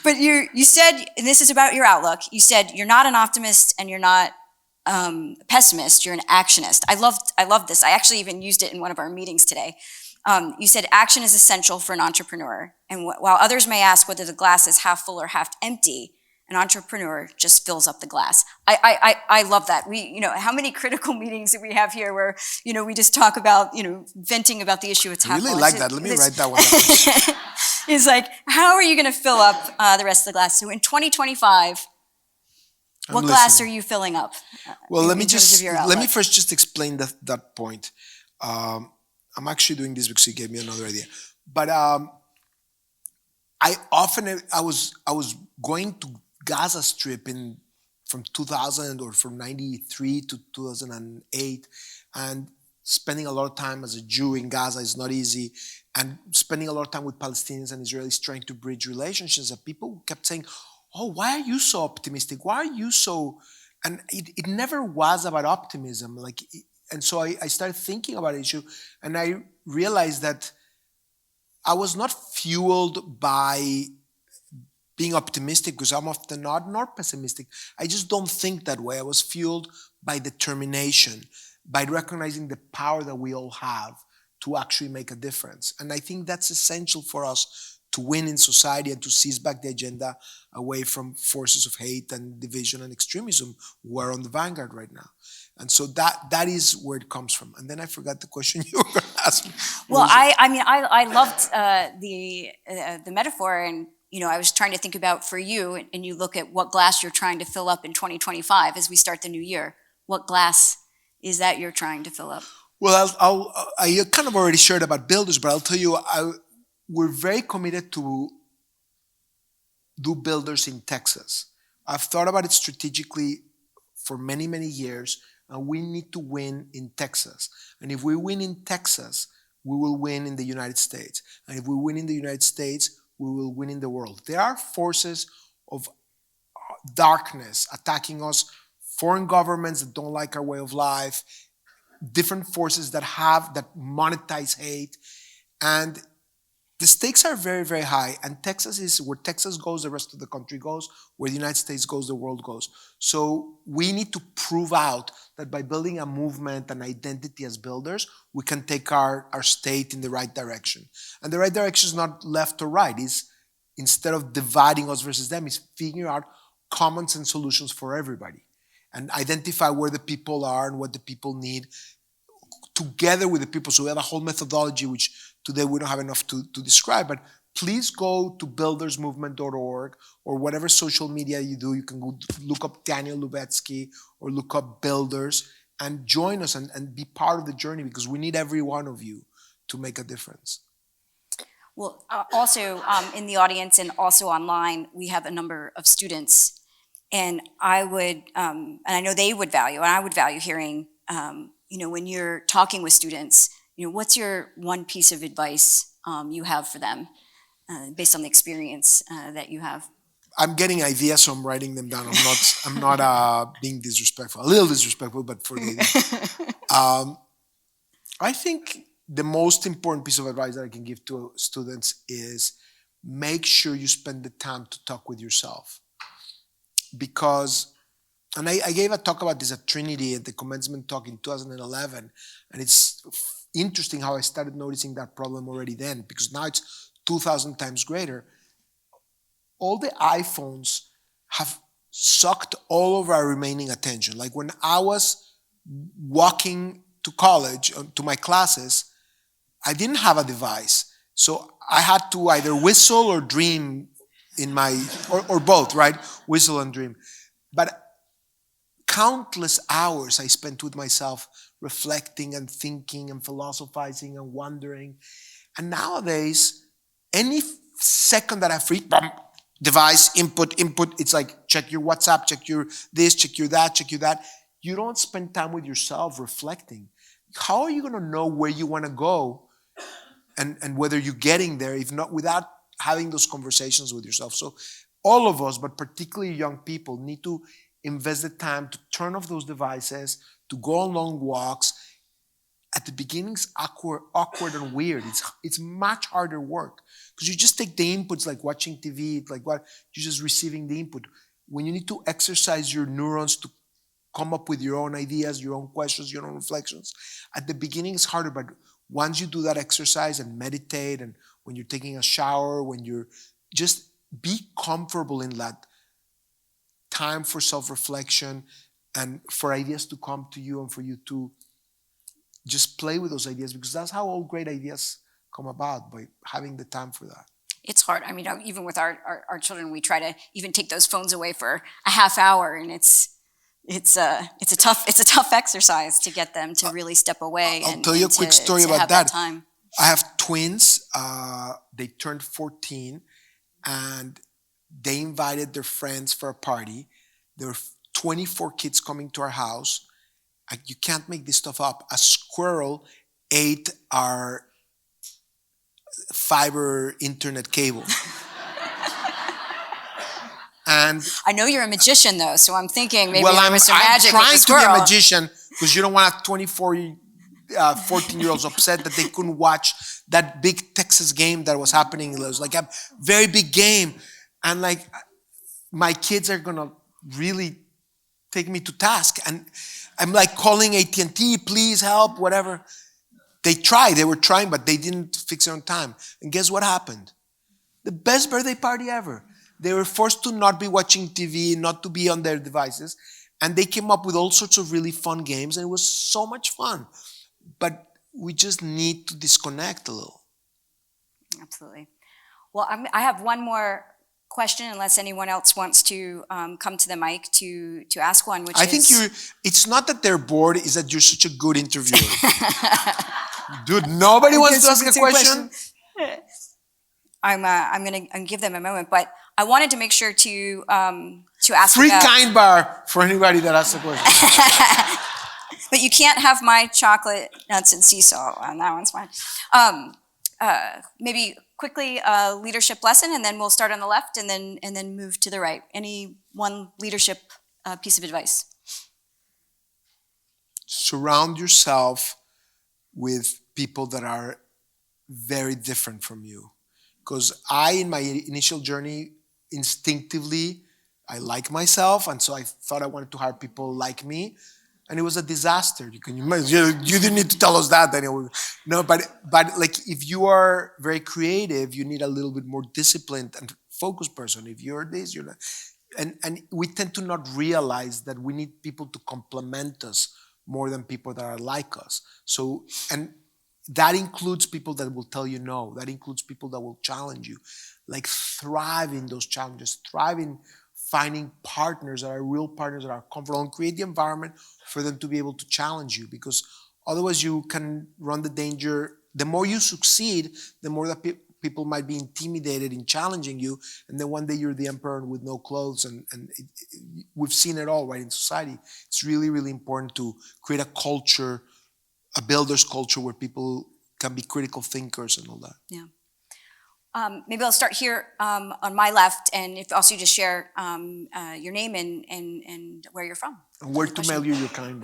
But you said, and this is about your outlook, you said you're not an optimist and you're not a pessimist, you're an actionist. I loved this. I actually even used it in one of our meetings today. You said action is essential for an entrepreneur. And while others may ask whether the glass is half full or half empty, an entrepreneur just fills up the glass. I love that. How many critical meetings that we have here where, we just talk about, venting about the issue. It's I half really full. like that. Let me write that one down. It's like, how are you going to fill up the rest of the glass? So in 2025, what glass are you filling up? Well, let me outlook? first just explain that point. I'm actually doing this because you gave me another idea. But I was going to Gaza Strip from 2000 or from 93 to 2008, and spending a lot of time as a Jew in Gaza is not easy, and spending a lot of time with Palestinians and Israelis trying to bridge relationships. And people kept saying, "Oh, why are you so optimistic? Why are you so?" And it never was about optimism. And so I started thinking about the issue, and I realized that I was not fueled by being optimistic because I'm often not, nor pessimistic. I just don't think that way. I was fueled by determination, by recognizing the power that we all have to actually make a difference. And I think that's essential for us to win in society and to seize back the agenda away from forces of hate and division and extremism who are on the vanguard right now. And so that is where it comes from. And then I forgot the question you were going to ask me. Well, I loved the metaphor, and I was trying to think about for you, and you look at what glass you're trying to fill up in 2025 as we start the new year. What glass is that you're trying to fill up? Well, I kind of already shared about builders, but I'll tell you, we're very committed to do builders in Texas. I've thought about it strategically for many, many years, and we need to win in Texas. And if we win in Texas, we will win in the United States. And if we win in the United States, we will win in the world. There are forces of darkness attacking us, foreign governments that don't like our way of life, different forces that monetize hate. And the stakes are very, very high. And Texas is where Texas goes, the rest of the country goes. Where the United States goes, the world goes. So we need to prove out that by building a movement and identity as builders, we can take our state in the right direction. And the right direction is not left or right. It's, instead of dividing us versus them, is figuring out common sense solutions for everybody and identify where the people are and what the people need together with the people. So we have a whole methodology, which today we don't have enough to describe, but please go to buildersmovement.org or whatever social media you do. You can go look up Daniel Lubetzky or look up Builders and join us and be part of the journey, because we need every one of you to make a difference. Well, also in the audience and also online, we have a number of students, and I would, and I know they would value, and I would value hearing, when you're talking with students, what's your one piece of advice you have for them based on the experience that you have? I'm getting ideas, so I'm writing them down. I'm not being disrespectful. A little disrespectful, but for the I think the most important piece of advice that I can give to students is make sure you spend the time to talk with yourself. Because, and I gave a talk about this at Trinity at the commencement talk in 2011, and it's interesting how I started noticing that problem already then, because now it's 2,000 times greater. all the iPhones have sucked all of our remaining attention. Like when I was walking to college, to my classes, I didn't have a device. So I had to either whistle or dream in my, or both, right? Whistle and dream. But countless hours I spent with myself reflecting and thinking and philosophizing and wondering. And nowadays, any second that I free, bum, device, input, it's like check your WhatsApp, check your this, check your that, check your that. You don't spend time with yourself reflecting. How are you going to know where you want to go and whether you're getting there if not without having those conversations with yourself? So all of us, but particularly young people, need to invest the time to turn off those devices, to go on long walks. At the beginning, it's awkward and weird. It's much harder work because you just take the inputs like watching TV, like what you're just receiving the input. When you need to exercise your neurons to come up with your own ideas, your own questions, your own reflections, at the beginning it's harder, but once you do that exercise and meditate, and when you're taking a shower, when you're just be comfortable in that time for self-reflection and for ideas to come to you and for you to just play with those ideas, because that's how all great ideas come about, by having the time for that. It's hard. I mean, even with our children, we try to even take those phones away for a half hour, and it's a tough exercise to get them to really step away. I'll tell you a quick story about that time. I have twins. They turned 14, and they invited their friends for a party. There were 24 kids coming to our house. You can't make this stuff up. A squirrel ate our fiber internet cable. And I know you're a magician, though, so I'm thinking maybe well, you're I'm Mr. Magic with trying the to be squirrel. a magician, because you don't want to have 24 14-year-olds upset that they couldn't watch that big Texas game that was happening. It was like a very big game. And like, my kids are going to really take me to task. And I'm like calling AT&T, please help, whatever. They were trying, but they didn't fix it on time. And guess what happened? The best birthday party ever. They were forced to not be watching TV, not to be on their devices. And they came up with all sorts of really fun games, and it was so much fun. But we just need to disconnect a little. Absolutely. Well, I have one more question, unless anyone else wants to come to the mic to ask one, which I think it's not that they're bored, it's that you're such a good interviewer. Dude, nobody wants to ask a question? I'm gonna give them a moment, but I wanted to make sure to ask Free about, Kind Bar for anybody that asks a question. but you can't have my chocolate nuts and sea salt. That one's fine. Maybe quickly a leadership lesson, and then we'll start on the left, and then move to the right. Any one leadership piece of advice? Surround yourself with people that are very different from you. Because in my initial journey, instinctively, I like myself, and so I thought I wanted to hire people like me, and it was a disaster. You can imagine. You didn't need to tell us that anyway. No, but like, if you are very creative, you need a little bit more disciplined and focused person. If you're this, you're not. And we tend to not realize that we need people to complement us more than people that are like us. So, and that includes people that will tell you no. That includes people that will challenge you. Like, thrive in those challenges. Thrive in finding partners that are real partners that are comfortable, and create the environment for them to be able to challenge you. Because otherwise you can run the danger. The more you succeed, the more that people might be intimidated in challenging you. And then one day you're the emperor with no clothes. And we've seen it all, right, in society. It's really, really important to create a culture, a builder's culture, where people can be critical thinkers and all that. Yeah. Maybe I'll start here on my left, and if also you just share your name and where you're from. And where to mail you your kind.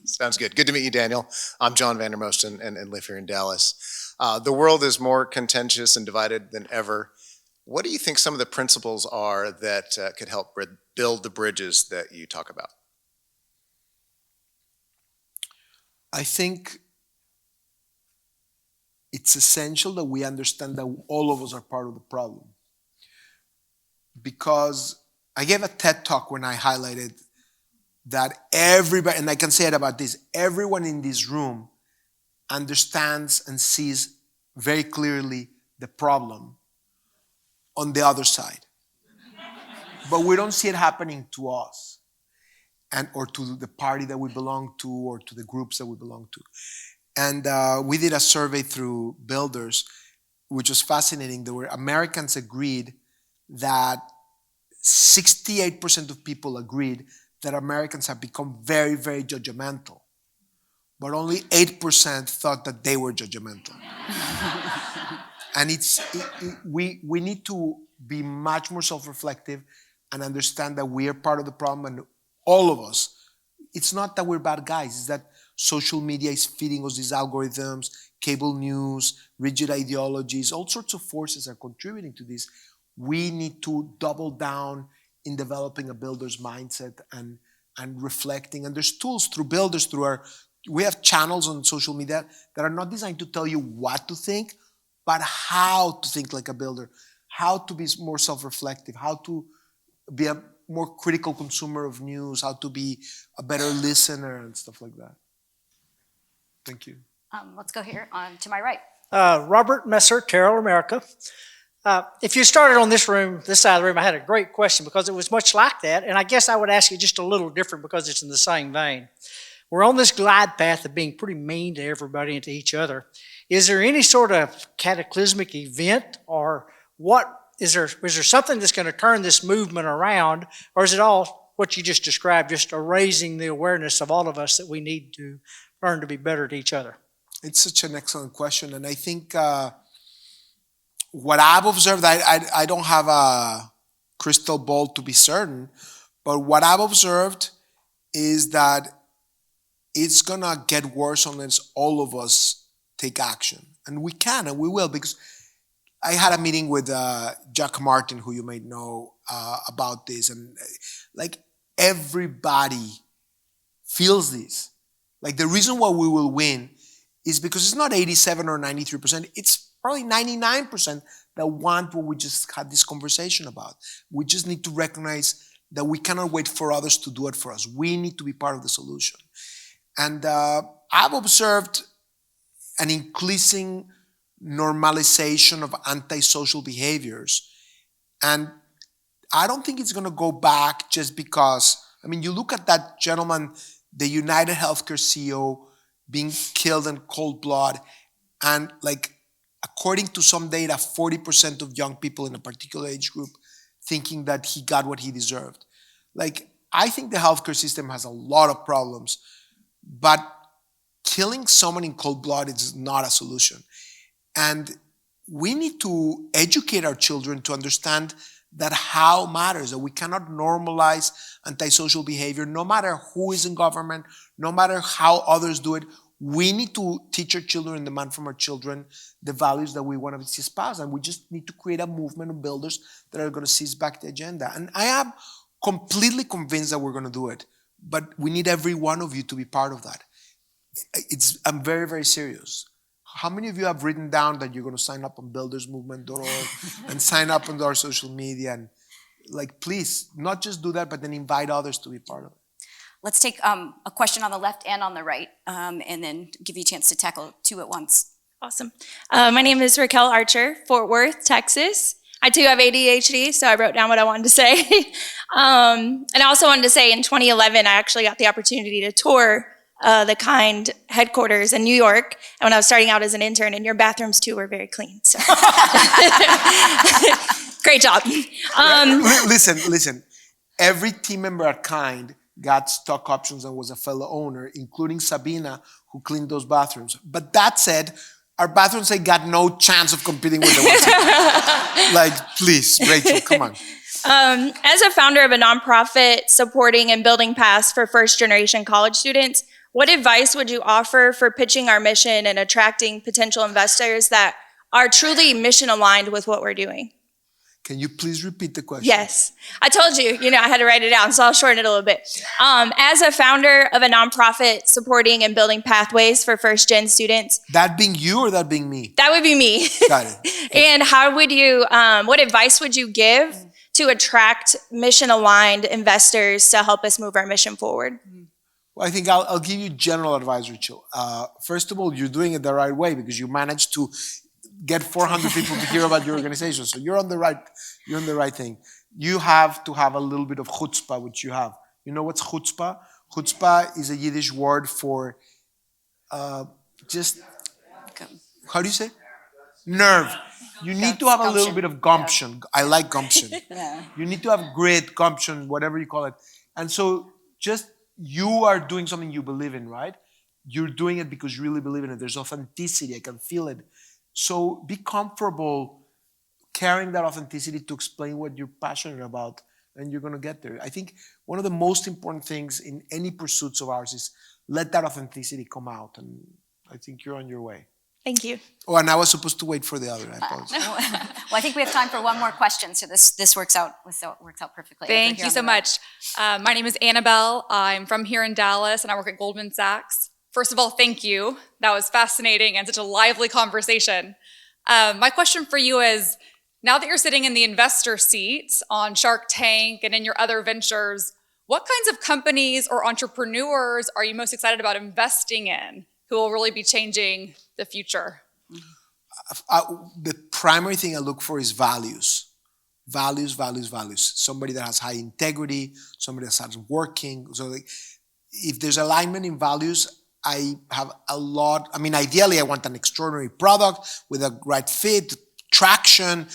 Sounds good. Good to meet you, Daniel. I'm John Vandermost and live here in Dallas. The world is more contentious and divided than ever. What do you think some of the principles are that could help build the bridges that you talk about? I think it's essential that we understand that all of us are part of the problem. because I gave a TED talk when I highlighted that everybody, and I can say it about this, everyone in this room understands and sees very clearly the problem on the other side. But we don't see it happening to us and or to the party that we belong to or to the groups that we belong to. And we did a survey through Builders, which was fascinating. There were Americans agreed that 68% of people agreed that Americans have become very, very judgmental. But only 8% thought that they were judgmental. And we need to be much more self-reflective and understand that we are part of the problem, and all of us. It's not that we're bad guys, it's that social media is feeding us these algorithms, cable news, rigid ideologies, all sorts of forces are contributing to this. We need to double down in developing a builder's mindset and reflecting. And there's tools through Builders, we have channels on social media that are not designed to tell you what to think, but how to think like a builder, how to be more self-reflective, how to be a more critical consumer of news, how to be a better listener and stuff like that. Thank you. Let's go here on to my right. Robert Messer, Terrell, America. If you started on this side of the room, I had a great question because it was much like that, and I guess I would ask you just a little different because it's in the same vein. We're on this glide path of being pretty mean to everybody and to each other. Is there any sort of cataclysmic event, or is there something that's going to turn this movement around, or is it all what you just described, just raising the awareness of all of us that we need to learn to be better to each other? It's such an excellent question, and I think what I've observed, I don't have a crystal ball to be certain, but what I've observed is that it's gonna get worse unless all of us take action. And we can and we will, because I had a meeting with Jack Martin, who you may know about this, and like everybody feels this. Like the reason why we will win is because it's not 87 or 93%, it's probably 99% that want what we just had this conversation about. We just need to recognize that we cannot wait for others to do it for us. We need to be part of the solution. And I've observed an increasing normalization of antisocial behaviors. And I don't think it's going to go back just because, I mean, you look at that gentleman, the United Healthcare CEO, being killed in cold blood, and like, according to some data, 40% of young people in a particular age group thinking that he got what he deserved. Like, I think the healthcare system has a lot of problems, but killing someone in cold blood is not a solution. And we need to educate our children to understand that how matters, that we cannot normalize antisocial behavior, no matter who is in government, no matter how others do it. We need to teach our children and demand from our children the values that we want to see espoused. And we just need to create a movement of builders that are going to seize back the agenda. And I am completely convinced that we're going to do it. But we need every one of you to be part of that. I'm very, very serious. How many of you have written down that you're going to sign up on buildersmovement.org and sign up on our social media? And like, please, not just do that, but then invite others to be part of it. Let's take a question on the left and on the right, and then give you a chance to tackle two at once. Awesome. My name is Raquel Archer, Fort Worth, Texas. I too have ADHD, so I wrote down what I wanted to say. And I also wanted to say in 2011, I actually got the opportunity to tour the Kind headquarters in New York, and when I was starting out as an intern, and your bathrooms too were very clean. So great job. Listen. Every team member at Kind got stock options and was a fellow owner, including Sabina, who cleaned those bathrooms. But that said, our bathrooms got no chance of competing with the ones here. Like, please, Rachel, come on. As a founder of a nonprofit supporting and building paths for first-generation college students, what advice would you offer for pitching our mission and attracting potential investors that are truly mission-aligned with what we're doing? Can you please repeat the question? Yes. I told you, I had to write it down, so I'll shorten it a little bit. As a founder of a nonprofit supporting and building pathways for first-gen students. That being you or that being me? That would be me. Got it. And how would you, what advice would you give to attract mission-aligned investors to help us move our mission forward? Well, I think I'll give you general advice, Rachel. First of all, you're doing it the right way because you managed to get 400 people to hear about your organization. So you're on the right thing. You have to have a little bit of chutzpah, which you have. You know what's chutzpah? Chutzpah is a Yiddish word for just, how do you say? Nerve. You need to have a little bit of gumption. I like gumption. You need to have grit, gumption, whatever you call it. And so just you are doing something you believe in, right? You're doing it because you really believe in it. There's authenticity. I can feel it. So be comfortable carrying that authenticity to explain what you're passionate about, and you're going to get there. I think one of the most important things in any pursuits of ours is let that authenticity come out, and I think you're on your way. Thank you. Oh, and I was supposed to wait for the other. I apologize. Well, I think we have time for one more question, so this works out perfectly. Thank you so much. My name is Annabelle. I'm from here in Dallas, and I work at Goldman Sachs. First of all, thank you. That was fascinating and such a lively conversation. My question for you is, now that you're sitting in the investor seat on Shark Tank and in your other ventures, what kinds of companies or entrepreneurs are you most excited about investing in who will really be changing the future? The primary thing I look for is values. Values. Somebody that has high integrity, somebody that starts working. So if there's alignment in values, I have a lot. I mean, ideally, I want an extraordinary product with a right fit, traction,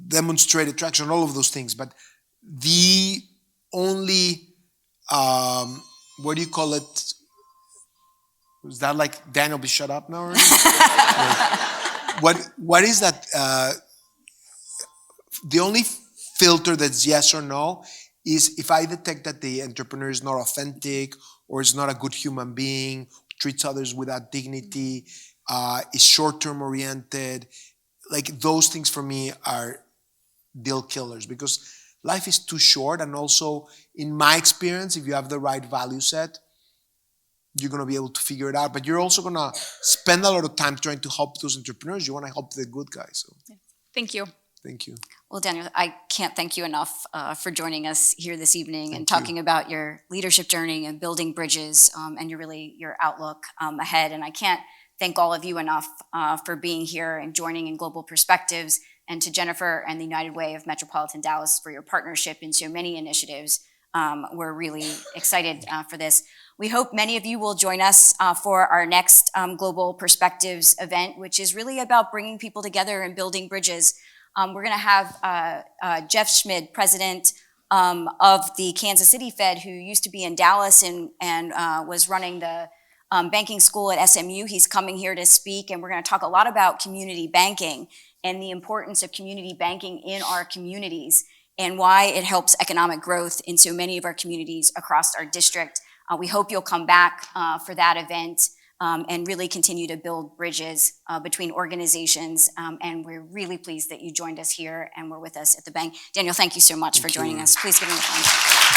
demonstrated traction, all of those things. But the only, what do you call it? Is that like, Daniel, be shut up now? What is that? The only filter that's yes or no is if I detect that the entrepreneur is not authentic or is not a good human being, treats others without dignity, is short-term oriented. Like those things for me are deal killers because life is too short. And also in my experience, if you have the right value set, you're going to be able to figure it out. But you're also going to spend a lot of time trying to help those entrepreneurs. You want to help the good guys. So. Thank you. Thank you. Well, Daniel, I can't thank you enough for joining us here this evening and talking about your leadership journey and building bridges and your outlook ahead. And I can't thank all of you enough for being here and joining in Global Perspectives, and to Jennifer and the United Way of Metropolitan Dallas for your partnership in so many initiatives. We're really excited for this. We hope many of you will join us for our next Global Perspectives event, which is really about bringing people together and building bridges. We're going to have Jeff Schmid, president of the Kansas City Fed, who used to be in Dallas and was running the banking school at SMU. He's coming here to speak, and we're going to talk a lot about community banking and the importance of community banking in our communities and why it helps economic growth in so many of our communities across our district. We hope you'll come back for that event and really continue to build bridges between organizations. And we're really pleased that you joined us here and were with us at the bank. Daniel, thank you so much for joining us. Please give him a hand.